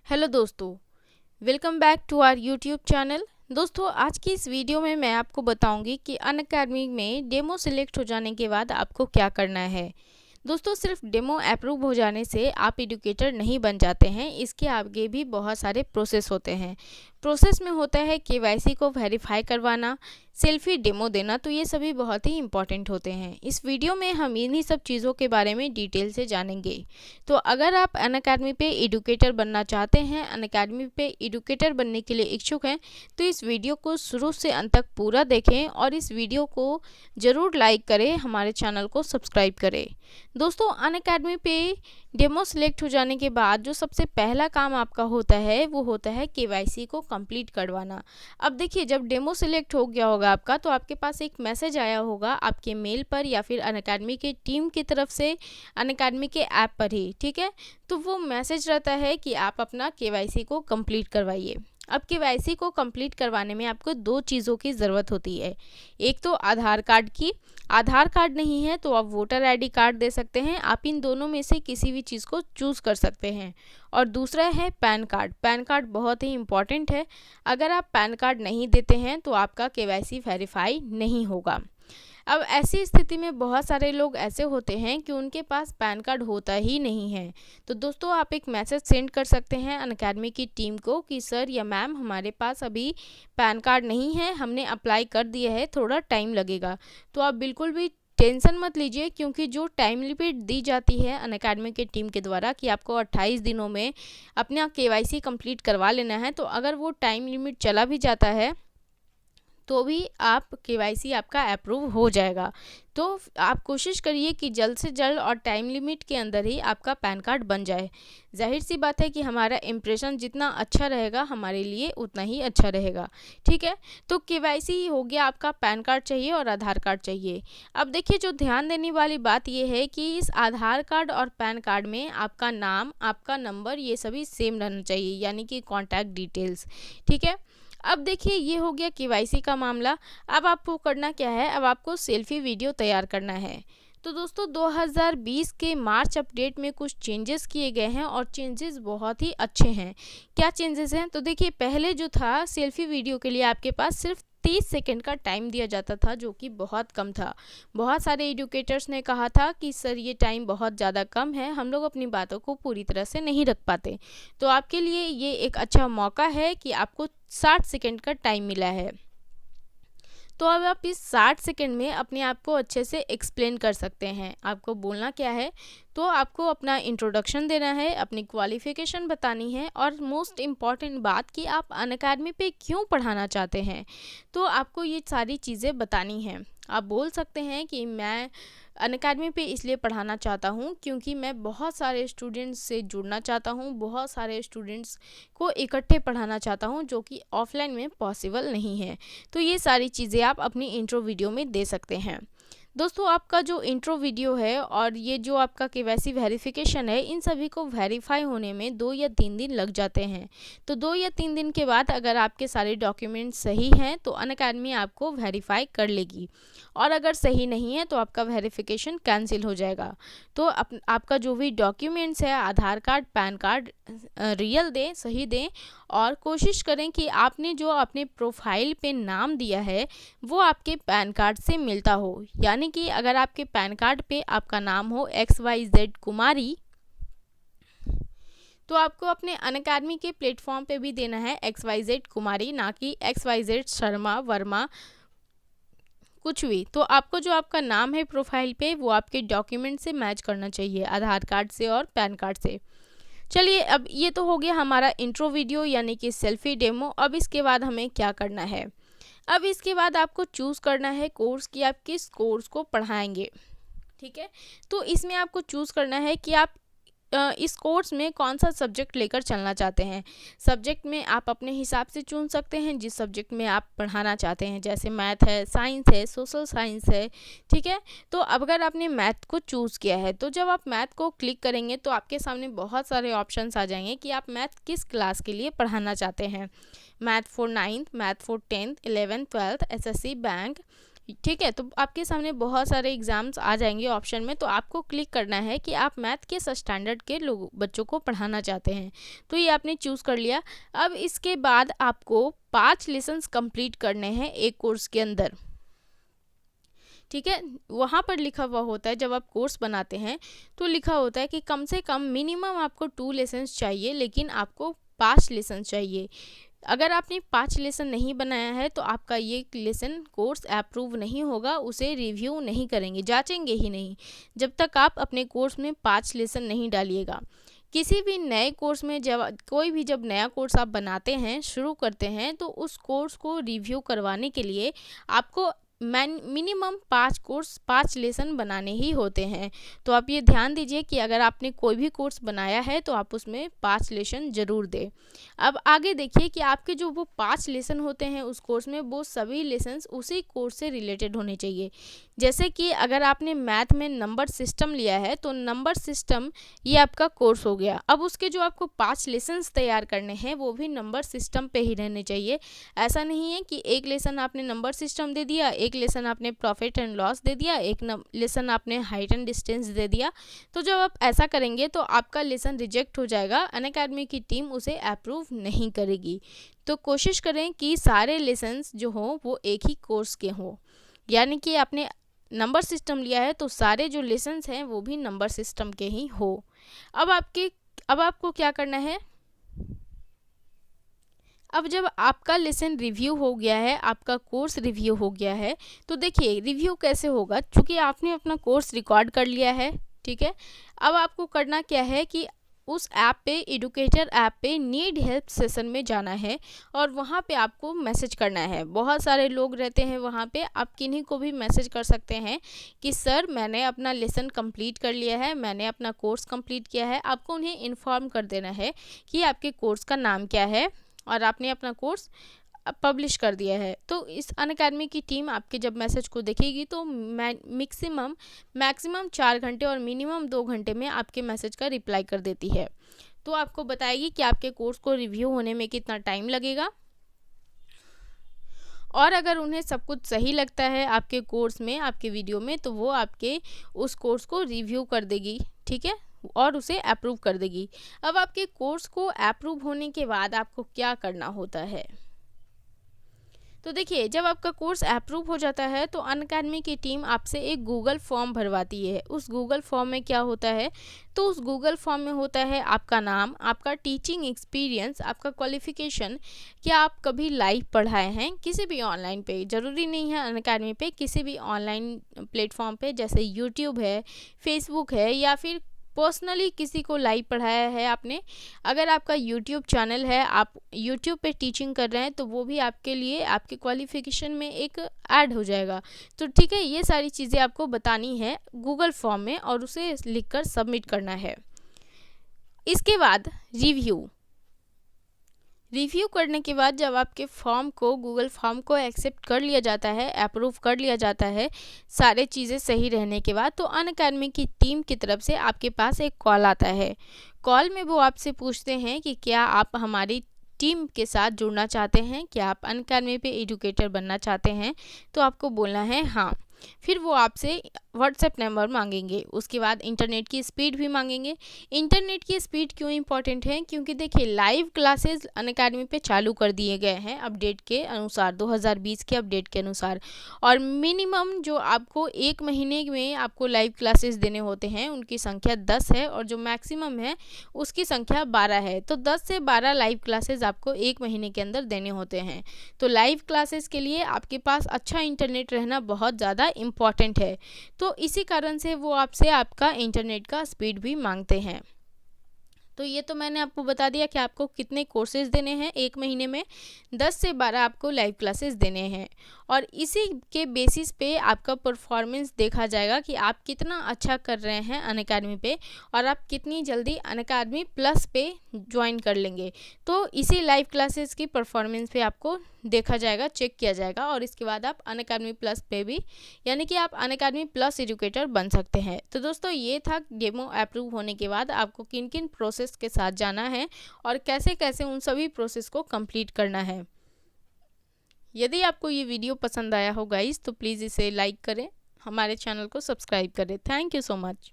Hello दोस्तों, welcome back to our YouTube channel. दोस्तों, आज की इस वीडियो में मैं आपको बताऊंगी कि अनअकैडमी में डेमो सिलेक्ट हो जाने के बाद आपको क्या करना है। दोस्तों, सिर्फ डेमो अप्रूव हो जाने से आप एडुकेटर नहीं बन जाते हैं। इसके आगे भी बहुत सारे प्रोसेस होते हैं। प्रोसेस में होता है केवाईसी को वेरीफाई करवाना, सेल्फी डेमो देना, तो ये सभी बहुत ही इंपॉर्टेंट होते हैं। इस वीडियो में हम इन्हीं सब चीज़ों के बारे में डिटेल से जानेंगे। तो अगर आप अनअकैडमी पे एडुकेटर बनना चाहते हैं, अनअकैडमी पे एडुकेटर बनने के लिए इच्छुक हैं, तो इस वीडियो को शुरू से अंत तक पूरा देखें और इस वीडियो को ज़रूर लाइक करें, हमारे चैनल को सब्सक्राइब करें। दोस्तों, अनअकैडमी पे डेमो सिलेक्ट हो जाने के बाद जो सबसे पहला काम आपका होता है वो होता है केवाईसी को कंप्लीट करवाना। अब देखिए, जब डेमो सिलेक्ट हो गया होगा आपका, तो आपके पास एक मैसेज आया होगा आपके मेल पर या फिर अनअकैडमी के टीम की तरफ से अनअकैडमी के ऐप पर ही। ठीक है, तो वो मैसेज रहता है कि आप अपना केवाईसी को कंप्लीट करवाइए। अब केवाईसी को कंप्लीट करवाने में आपको दो चीज़ों की ज़रूरत होती है। एक तो आधार कार्ड की, आधार कार्ड नहीं है तो आप वोटर आईडी कार्ड दे सकते हैं। आप इन दोनों में से किसी भी चीज़ को चूज़ कर सकते हैं। और दूसरा है पैन कार्ड। पैन कार्ड बहुत ही इम्पॉर्टेंट है। अगर आप पैन कार्ड नहीं देते हैं तो आपका केवाईसी वेरीफाई नहीं होगा। अब ऐसी स्थिति में बहुत सारे लोग ऐसे होते हैं कि उनके पास पैन कार्ड होता ही नहीं है। तो दोस्तों, आप एक मैसेज सेंड कर सकते हैं अनअकैडमी की टीम को कि सर या मैम, हमारे पास अभी पैन कार्ड नहीं है, हमने अप्लाई कर दिया है, थोड़ा टाइम लगेगा। तो आप बिल्कुल भी टेंशन मत लीजिए, क्योंकि जो टाइम लिमिट दी जाती है अनअकैडमी की टीम के द्वारा कि आपको 28 दिनों में अपना केवाईसी कंप्लीट करवा लेना है, तो अगर वो टाइम लिमिट चला भी जाता है तो भी आप केवाईसी आपका अप्रूव हो जाएगा। तो आप कोशिश करिए कि जल्द से जल्द और टाइम लिमिट के अंदर ही आपका पैन कार्ड बन जाए। जाहिर सी बात है कि हमारा इम्प्रेशन जितना अच्छा रहेगा हमारे लिए उतना ही अच्छा रहेगा। ठीक है, तो केवाईसी हो गया, आपका पैन कार्ड चाहिए और आधार कार्ड चाहिए। अब देखिए, जो ध्यान देने वाली बात यह है कि इस आधार कार्ड और पैन कार्ड में आपका नाम, आपका नंबर, ये सभी सेम रहना चाहिए, यानी कि कॉन्टैक्ट डिटेल्स। ठीक है, अब देखिए, ये हो गया केवाईसी का मामला। अब आपको करना क्या है, अब आपको सेल्फी वीडियो तैयार करना है। तो दोस्तों, 2020 के मार्च अपडेट में कुछ चेंजेस किए गए हैं और चेंजेस बहुत ही अच्छे हैं। क्या चेंजेस हैं, तो देखिए, पहले जो था सेल्फी वीडियो के लिए आपके पास सिर्फ 30 सेकंड का टाइम दिया जाता था, जो कि बहुत कम था। बहुत सारे एडुकेटर्स ने कहा था कि सर, ये टाइम बहुत ज़्यादा कम है, हम लोग अपनी बातों को पूरी तरह से नहीं रख पाते। तो आपके लिए ये एक अच्छा मौका है कि आपको 60 सेकंड का टाइम मिला है। तो अब आप इस 60 सेकंड में अपने आप को अच्छे से एक्सप्लेन कर सकते हैं। आपको बोलना क्या है, तो आपको अपना इंट्रोडक्शन देना है, अपनी क्वालिफ़िकेशन बतानी है और मोस्ट इम्पॉर्टेंट बात कि आप अनअकैडमी पे क्यों पढ़ाना चाहते हैं। तो आपको ये सारी चीज़ें बतानी हैं। आप बोल सकते हैं कि मैं अनअकैडमी पे इसलिए पढ़ाना चाहता हूँ क्योंकि मैं बहुत सारे स्टूडेंट्स से जुड़ना चाहता हूँ, बहुत सारे स्टूडेंट्स को इकट्ठे पढ़ाना चाहता हूँ, जो कि ऑफलाइन में पॉसिबल नहीं है। तो ये सारी चीज़ें आप अपनी इंट्रो वीडियो में दे सकते हैं। दोस्तों, आपका जो इंट्रो वीडियो है और ये जो आपका केवाईसी वेरिफिकेशन है, इन सभी को वेरीफाई होने में 2 या 3 दिन लग जाते हैं। तो 2 या 3 दिन के बाद अगर आपके सारे डॉक्यूमेंट्स सही हैं तो अनअकैडमी आपको वेरीफाई कर लेगी, और अगर सही नहीं है तो आपका वेरिफिकेशन कैंसिल हो जाएगा। तो आपका जो भी डॉक्यूमेंट्स है, आधार कार्ड, पैन कार्ड, रियल दें, सही दें, और कोशिश करें कि आपने जो अपने प्रोफाइल पे नाम दिया है वो आपके पैन कार्ड से मिलता हो। यानी कि अगर आपके पैन कार्ड पे आपका नाम हो XYZ कुमारी, तो आपको अपने अनअकैडमी के प्लेटफॉर्म पे भी देना है XYZ कुमारी, ना कि XYZ शर्मा, वर्मा, कुछ भी। तो आपको जो आपका नाम है प्रोफाइल पे वो आपके डॉक्यूमेंट से मैच करना चाहिए, आधार कार्ड से और पैन कार्ड से। चलिए, अब ये तो हो गया हमारा इंट्रो वीडियो, यानी कि सेल्फी डेमो। अब इसके बाद हमें क्या करना है, अब इसके बाद आपको चूज़ करना है कोर्स कि आप किस कोर्स को पढ़ाएंगे। ठीक है, तो इसमें आपको चूज़ करना है कि आप इस कोर्स में कौन सा सब्जेक्ट लेकर चलना चाहते हैं। सब्जेक्ट में आप अपने हिसाब से चुन सकते हैं जिस सब्जेक्ट में आप पढ़ाना चाहते हैं, जैसे मैथ है, साइंस है, सोशल साइंस है। ठीक है, तो अब अगर आपने मैथ को चूज़ किया है तो जब आप मैथ को क्लिक करेंगे तो आपके सामने बहुत सारे ऑप्शंस आ जाएंगे कि आप मैथ किस क्लास के लिए पढ़ाना चाहते हैं। Math for 9th, math for 10th, 11th, 12th, SSC, bank, ठीक है। तो आपके सामने बहुत सारे एग्ज़ाम्स आ जाएंगे ऑप्शन में, तो आपको क्लिक करना है कि आप मैथ के स्टैंडर्ड के लोग बच्चों को पढ़ाना चाहते हैं। तो ये आपने चूज़ कर लिया। अब इसके बाद आपको 5 लेसन्स कंप्लीट करने हैं एक कोर्स के अंदर। ठीक है, वहाँ पर लिखा हुआ होता है, जब आप कोर्स बनाते हैं तो लिखा होता है कि कम से कम मिनिमम आपको 2 लेसन्स चाहिए, लेकिन आपको 5 लेसन चाहिए। अगर आपने 5 लेसन नहीं बनाया है तो आपका ये लेसन कोर्स अप्रूव नहीं होगा, उसे रिव्यू नहीं करेंगे, जांचेंगे ही नहीं जब तक आप अपने कोर्स में 5 लेसन नहीं डालिएगा। किसी भी नए कोर्स में जब नया कोर्स आप बनाते हैं, शुरू करते हैं, तो उस कोर्स को रिव्यू करवाने के लिए आपको मिनिमम 5 लेसन बनाने ही होते हैं। तो आप ये ध्यान दीजिए कि अगर आपने कोई भी कोर्स बनाया है तो आप उसमें 5 लेसन ज़रूर दें। अब आगे देखिए कि आपके जो वो 5 लेसन होते हैं उस कोर्स में, वो सभी लेसन्स उसी कोर्स से रिलेटेड होने चाहिए। जैसे कि अगर आपने मैथ में नंबर सिस्टम लिया है तो नंबर सिस्टम ये आपका कोर्स हो गया। अब उसके जो आपको 5 लेसन्स तैयार करने हैं वो भी नंबर सिस्टम पे ही रहने चाहिए। ऐसा नहीं है कि एक लेसन आपने नंबर सिस्टम दे दिया, एक लेसन आपने प्रॉफिट एंड लॉस दे दिया, एक लेसन आपने हाइट एंड डिस्टेंस दे दिया। तो जब आप ऐसा करेंगे तो आपका लेसन रिजेक्ट हो जाएगा, अनअकैडमी की टीम उसे अप्रूव नहीं करेगी। तो कोशिश करें कि सारे लेसन्स जो हों वो एक ही कोर्स के हों, यानी कि आपने नंबर सिस्टम लिया है तो सारे जो लेसन्स हैं वो भी नंबर सिस्टम के ही हो। अब आपको क्या करना है, अब जब आपका लेसन रिव्यू हो गया है, आपका कोर्स रिव्यू हो गया है, तो देखिए रिव्यू कैसे होगा, क्योंकि आपने अपना कोर्स रिकॉर्ड कर लिया है। ठीक है, अब आपको करना क्या है कि उस ऐप पे, एडुकेटर ऐप पे नीड हेल्प सेशन में जाना है और वहाँ पे आपको मैसेज करना है। बहुत सारे लोग रहते हैं वहाँ पे, आप किन्हीं को भी मैसेज कर सकते हैं कि सर मैंने अपना लेसन कंप्लीट कर लिया है, मैंने अपना कोर्स कंप्लीट किया है। आपको उन्हें इन्फॉर्म कर देना है कि आपके कोर्स का नाम क्या है और आपने अपना कोर्स पब्लिश कर दिया है। तो इस अनअकैडमी की टीम आपके जब मैसेज को देखेगी तो मैक्सिमम 4 घंटे और मिनिमम 2 घंटे में आपके मैसेज का रिप्लाई कर देती है। तो आपको बताएगी कि आपके कोर्स को रिव्यू होने में कितना टाइम लगेगा, और अगर उन्हें सब कुछ सही लगता है आपके कोर्स में, आपके वीडियो में, तो वो आपके उस कोर्स को रिव्यू कर देगी। ठीक है, और उसे अप्रूव कर देगी। अब आपके कोर्स को अप्रूव होने के बाद आपको क्या करना होता है, तो देखिए जब आपका कोर्स अप्रूव हो जाता है तो अनअकैडमी की टीम आपसे एक गूगल फॉर्म भरवाती है। उस गूगल फॉर्म में क्या होता है, तो उस गूगल फॉर्म में होता है आपका नाम, आपका टीचिंग एक्सपीरियंस, आपका क्वालिफिकेशन, क्या आप कभी लाइव पढ़ाए हैं किसी भी ऑनलाइन पे, ज़रूरी नहीं है अनअकैडमी पे, किसी भी ऑनलाइन प्लेटफॉर्म पे जैसे यूट्यूब है, फेसबुक है, या फिर पर्सनली किसी को लाइव पढ़ाया है आपने। अगर आपका यूट्यूब चैनल है, आप यूट्यूब पे टीचिंग कर रहे हैं, तो वो भी आपके लिए आपके क्वालिफिकेशन में एक ऐड हो जाएगा। तो ठीक है, ये सारी चीज़ें आपको बतानी है गूगल फॉर्म में और उसे लिखकर सबमिट करना है। इसके बाद रिव्यू करने के बाद जब आपके गूगल फॉर्म को एक्सेप्ट कर लिया जाता है, अप्रूव कर लिया जाता है, सारे चीज़ें सही रहने के बाद, तो अनअकैडमी की टीम की तरफ से आपके पास एक कॉल आता है। कॉल में वो आपसे पूछते हैं कि क्या आप हमारी टीम के साथ जुड़ना चाहते हैं, क्या आप अनअकैडमी पे एजुकेटर बनना चाहते हैं, तो आपको बोलना है हाँ। फिर वो आपसे व्हाट्सएप नंबर मांगेंगे, उसके बाद इंटरनेट की स्पीड भी मांगेंगे। इंटरनेट की स्पीड क्यों इंपॉर्टेंट है, क्योंकि देखिए लाइव क्लासेस अनअकैडमी पे चालू कर दिए गए हैं अपडेट के अनुसार, 2020 के अपडेट के अनुसार, और मिनिमम जो आपको 1 महीने में आपको लाइव क्लासेस देने होते हैं उनकी संख्या 10 है, और जो मैक्सिमम है उसकी संख्या 12 है। तो 10 से 12 लाइव क्लासेस आपको 1 महीने के अंदर देने होते हैं। तो लाइव क्लासेस के लिए आपके पास अच्छा इंटरनेट रहना बहुत ज़्यादा इम्पॉर्टेंट है। तो इसी कारण से वो आपसे आपका इंटरनेट का स्पीड भी मांगते हैं। तो ये तो मैंने आपको बता दिया कि आपको कितने कोर्सेज देने हैं 1 महीने में, 10 से 12 आपको लाइव क्लासेस देने हैं, और इसी के बेसिस पे आपका परफॉर्मेंस देखा जाएगा कि आप कितना अच्छा कर रहे हैं अनअकैडमी पे, और आप कितनी जल्दी अनअकैडमी प्लस पे ज्वाइन कर लेंगे। तो इसी लाइव क्लासेस की परफॉर्मेंस पे आपको देखा जाएगा, चेक किया जाएगा, और इसके बाद आप अनअकैडमी प्लस पे भी, यानी कि आप अनअकैडमी प्लस एजुकेटर बन सकते हैं। तो दोस्तों ये था डेमो अप्रूव होने के बाद आपको किन किन प्रोसेस के साथ जाना है और कैसे कैसे उन सभी प्रोसेस को कंप्लीट करना है। यदि आपको ये वीडियो पसंद आया हो गाइस तो प्लीज़ इसे लाइक करें, हमारे चैनल को सब्सक्राइब करें। Thank you so much.